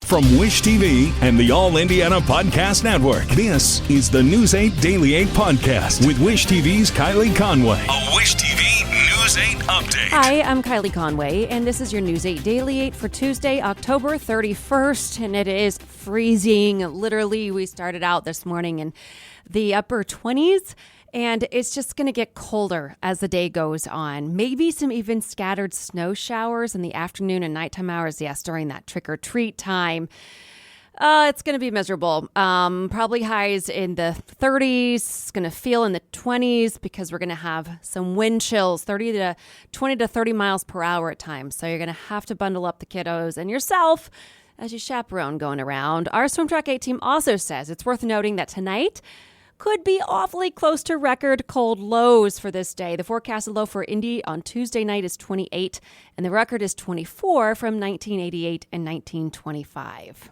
From Wish TV and the All Indiana Podcast Network, this is the News 8 Daily 8 Podcast with Wish TV's Kylie Conway. A Wish TV News 8 update. Hi, I'm Kylie Conway, and this is your News 8 Daily 8 for Tuesday, October 31st, and it is freezing. Literally, we started out this morning in the upper 20s. And it's just going to get colder as the day goes on. Maybe some even scattered snow showers in the afternoon and nighttime hours. Yes, during that trick-or-treat time. It's going to be miserable. Probably highs in the 30s. It's going to feel in the 20s because we're going to have some wind chills, 20 to 30 miles per hour at times. So you're going to have to bundle up the kiddos and yourself as you chaperone going around. Our Swim Track 8 team also says it's worth noting that tonight could be awfully close to record cold lows for this day. The forecasted low for Indy on Tuesday night is 28, and the record is 24 from 1988 and 1925.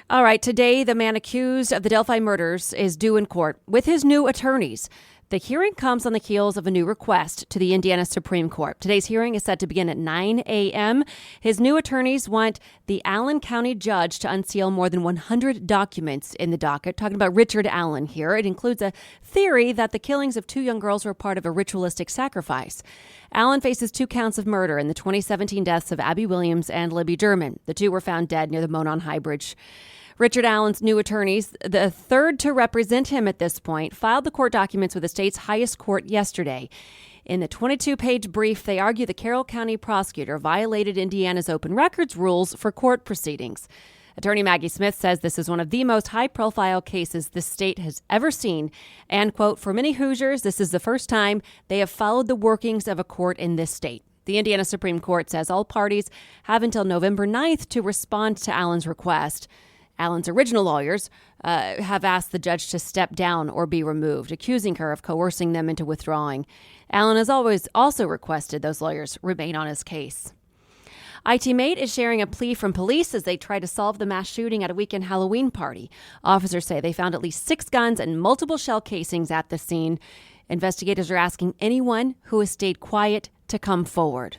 All right, today the man accused of the Delphi murders is due in court with his new attorneys. The hearing comes on the heels of a new request to the Indiana Supreme Court. Today's hearing is set to begin at 9 a.m. His new attorneys want the Allen County judge to unseal more than 100 documents in the docket. Talking about Richard Allen here. It includes a theory that the killings of two young girls were part of a ritualistic sacrifice. Allen faces 2 counts of murder in the 2017 deaths of Abby Williams and Libby German. The two were found dead near the Monon High Bridge. Richard Allen's new attorneys, the third to represent him at this point, filed the court documents with the state's highest court yesterday. In the 22-page brief, they argue the Carroll County prosecutor violated Indiana's open records rules for court proceedings. Attorney Maggie Smith says this is one of the most high-profile cases the state has ever seen. And, quote, for many Hoosiers, this is the first time they have followed the workings of a court in this state. The Indiana Supreme Court says all parties have until November 9th to respond to Allen's request. Allen's original lawyers have asked the judge to step down or be removed, accusing her of coercing them into withdrawing. Allen has always also requested those lawyers remain on his case. IT-Mate is sharing a plea from police as they try to solve the mass shooting at a weekend Halloween party. Officers say they found at least 6 guns and multiple shell casings at the scene. Investigators are asking anyone who has stayed quiet to come forward.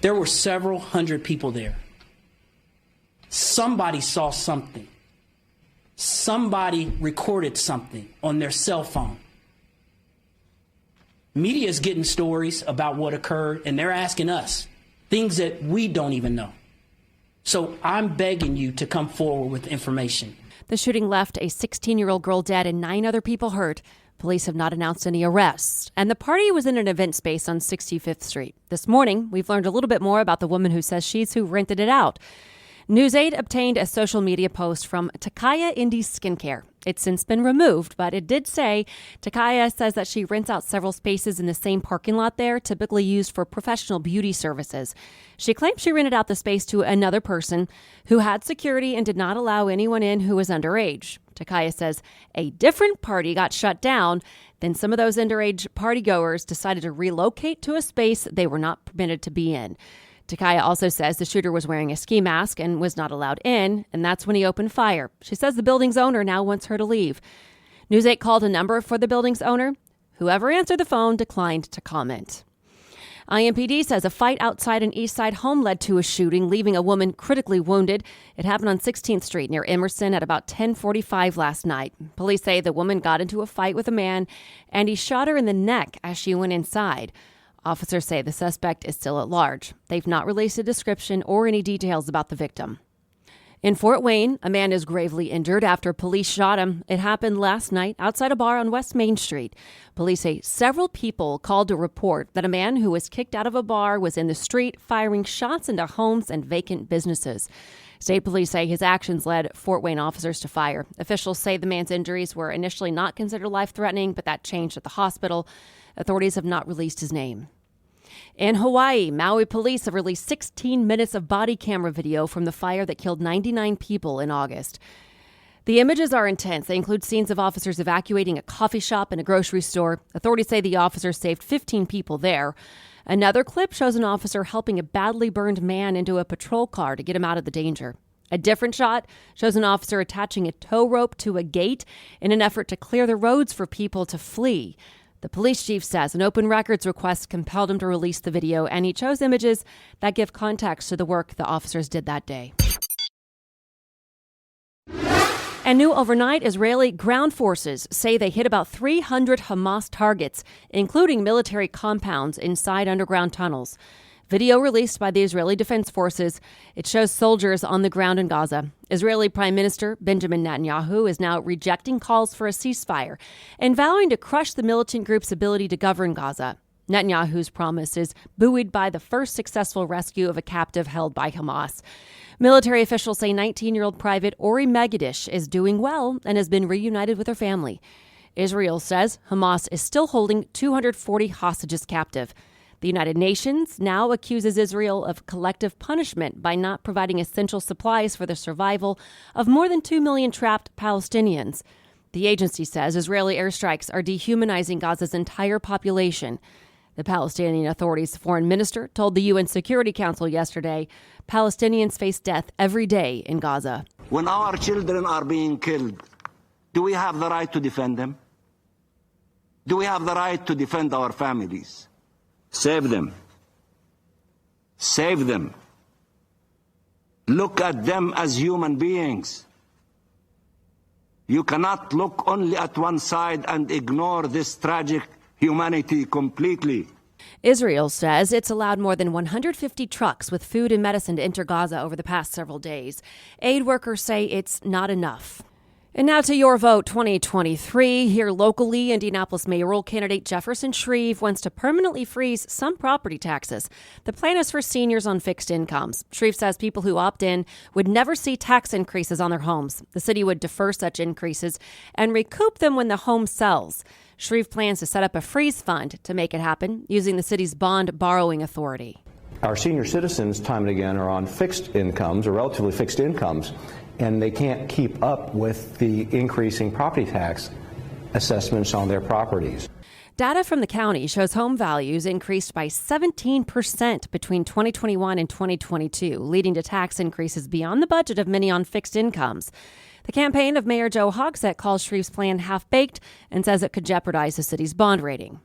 There were several hundred people there. Somebody saw something. Somebody recorded something on their cell phone. Media is getting stories about what occurred, and they're asking us things that we don't even know. So I'm begging you to come forward with information. The shooting left a 16-year-old girl dead and 9 other people hurt. Police have not announced any arrests. And the party was in an event space on 65th Street. This morning, we've learned a little bit more about the woman who says she's who rented it out. News 8 obtained a social media post from Takaya Indy Skincare. It's since been removed, but it did say Takaya says that she rents out several spaces in the same parking lot there, typically used for professional beauty services. She claims she rented out the space to another person who had security and did not allow anyone in who was underage. Takaya says a different party got shut down. Then some of those underage partygoers decided to relocate to a space they were not permitted to be in. Takaya also says the shooter was wearing a ski mask and was not allowed in, and that's when he opened fire. She says the building's owner now wants her to leave. News 8 called a number for the building's owner. Whoever answered the phone declined to comment. IMPD says a fight outside an East Side home led to a shooting, leaving a woman critically wounded. It happened on 16th Street near Emerson at about 10:45 last night. Police say the woman got into a fight with a man, and he shot her in the neck as she went inside. Officers say the suspect is still at large. They've not released a description or any details about the victim. In Fort Wayne, a man is gravely injured after police shot him. It happened last night outside a bar on West Main Street. Police say several people called to report that a man who was kicked out of a bar was in the street firing shots into homes and vacant businesses. State police say his actions led Fort Wayne officers to fire. Officials say the man's injuries were initially not considered life-threatening, but that changed at the hospital. Authorities have not released his name. In Hawaii, Maui police have released 16 minutes of body camera video from the fire that killed 99 people in August. The images are intense. They include scenes of officers evacuating a coffee shop and a grocery store. Authorities say the officers saved 15 people there. Another clip shows an officer helping a badly burned man into a patrol car to get him out of the danger. A different shot shows an officer attaching a tow rope to a gate in an effort to clear the roads for people to flee. The police chief says an open records request compelled him to release the video, and he chose images that give context to the work the officers did that day. And new overnight, Israeli ground forces say they hit about 300 Hamas targets, including military compounds inside underground tunnels. Video released by the Israeli Defense Forces, it shows soldiers on the ground in Gaza. Israeli Prime Minister Benjamin Netanyahu is now rejecting calls for a ceasefire and vowing to crush the militant group's ability to govern Gaza. Netanyahu's promise is buoyed by the first successful rescue of a captive held by Hamas. Military officials say 19-year-old Private Ori Megiddish is doing well and has been reunited with her family. Israel says Hamas is still holding 240 hostages captive. The United Nations now accuses Israel of collective punishment by not providing essential supplies for the survival of more than 2 million trapped Palestinians. The agency says Israeli airstrikes are dehumanizing Gaza's entire population. The Palestinian Authority's foreign minister told the UN Security Council yesterday Palestinians face death every day in Gaza. When our children are being killed, do we have the right to defend them? Do we have the right to defend our families? Save them. Save them. Look at them as human beings. You cannot look only at one side and ignore this tragic humanity completely. Israel says it's allowed more than 150 trucks with food and medicine to enter Gaza over the past several days. Aid workers say it's not enough. And now to your vote 2023. Here locally, Indianapolis mayoral candidate Jefferson Shreve wants to permanently freeze some property taxes. The plan is for seniors on fixed incomes. Shreve says people who opt in would never see tax increases on their homes. The city would defer such increases and recoup them when the home sells. Shreve plans to set up a freeze fund to make it happen using the city's bond borrowing authority. Our senior citizens, time and again, are on fixed incomes or relatively fixed incomes, and they can't keep up with the increasing property tax assessments on their properties. Data from the county shows home values increased by 17% between 2021 and 2022, leading to tax increases beyond the budget of many on fixed incomes. The campaign of Mayor Joe Hogsett calls Shreve's plan half-baked and says it could jeopardize the city's bond rating.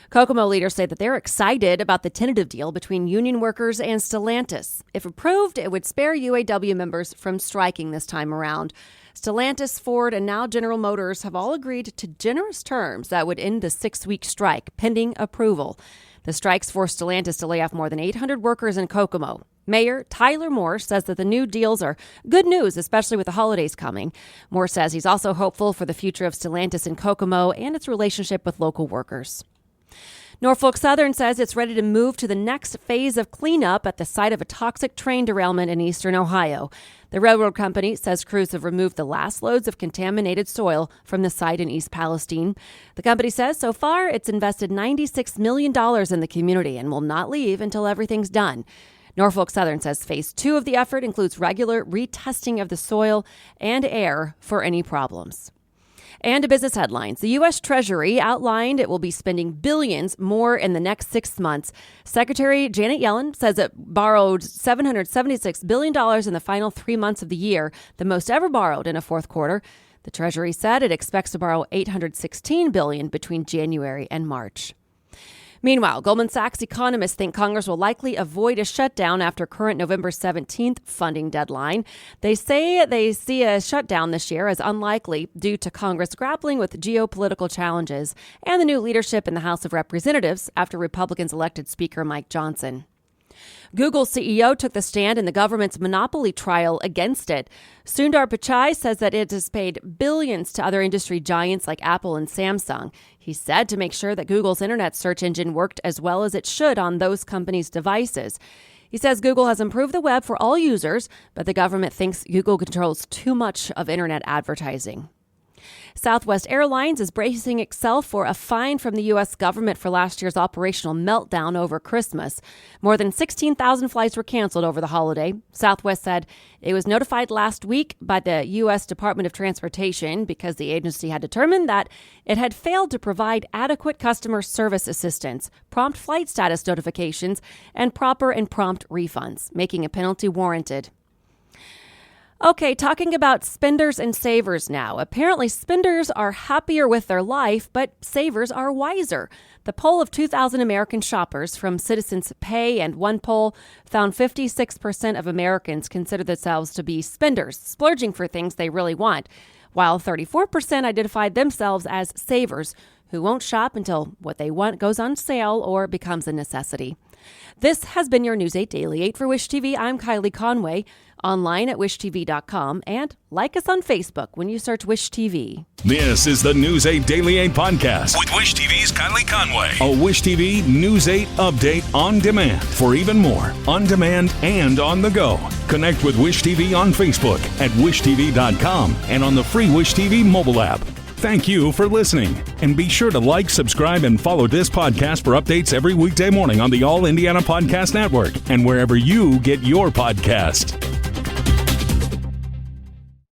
Kokomo leaders say that they're excited about the tentative deal between union workers and Stellantis. If approved, it would spare UAW members from striking this time around. Stellantis, Ford, and now General Motors have all agreed to generous terms that would end the 6-week strike, pending approval. The strikes forced Stellantis to lay off more than 800 workers in Kokomo. Mayor Tyler Moore says that the new deals are good news, especially with the holidays coming. Moore says he's also hopeful for the future of Stellantis in Kokomo and its relationship with local workers. Norfolk Southern says it's ready to move to the next phase of cleanup at the site of a toxic train derailment in eastern Ohio. The railroad company says crews have removed the last loads of contaminated soil from the site in East Palestine. The company says so far it's invested $96 million in the community and will not leave until everything's done. Norfolk Southern says phase 2 of the effort includes regular retesting of the soil and air for any problems. And to business headlines. The U.S. Treasury outlined it will be spending billions more in the next 6 months. Secretary Janet Yellen says it borrowed $776 billion in the final 3 months of the year, the most ever borrowed in a fourth quarter. The Treasury said it expects to borrow $816 billion between January and March. Meanwhile, Goldman Sachs economists think Congress will likely avoid a shutdown after current November 17th funding deadline. They say they see a shutdown this year as unlikely due to Congress grappling with geopolitical challenges and the new leadership in the House of Representatives after Republicans elected Speaker Mike Johnson. Google's CEO took the stand in the government's monopoly trial against it. Sundar Pichai says that it has paid billions to other industry giants like Apple and Samsung. He said to make sure that Google's internet search engine worked as well as it should on those companies' devices. He says Google has improved the web for all users, but the government thinks Google controls too much of internet advertising. Southwest Airlines is bracing itself for a fine from the U.S. government for last year's operational meltdown over Christmas. More than 16,000 flights were canceled over the holiday. Southwest said it was notified last week by the U.S. Department of Transportation because the agency had determined that it had failed to provide adequate customer service assistance, prompt flight status notifications, and proper and prompt refunds, making a penalty warranted. Okay, talking about spenders and savers now. Apparently, spenders are happier with their life, but savers are wiser. The poll of 2,000 American shoppers from Citizens Pay and one poll found 56% of Americans consider themselves to be spenders, splurging for things they really want, while 34% identified themselves as savers, who won't shop until what they want goes on sale or becomes a necessity. This has been your News 8 Daily 8 for Wish TV. I'm Kylie Conway, online at wishtv.com, and like us on Facebook when you search Wish TV. This is the News 8 Daily 8 podcast with Wish TV's Kylie Conway. A Wish TV News 8 update on demand. For even more, on demand and on the go. Connect with Wish TV on Facebook at wishtv.com and on the free Wish TV mobile app. Thank you for listening, and be sure to like, subscribe, and follow this podcast for updates every weekday morning on the All Indiana Podcast Network and wherever you get your podcast.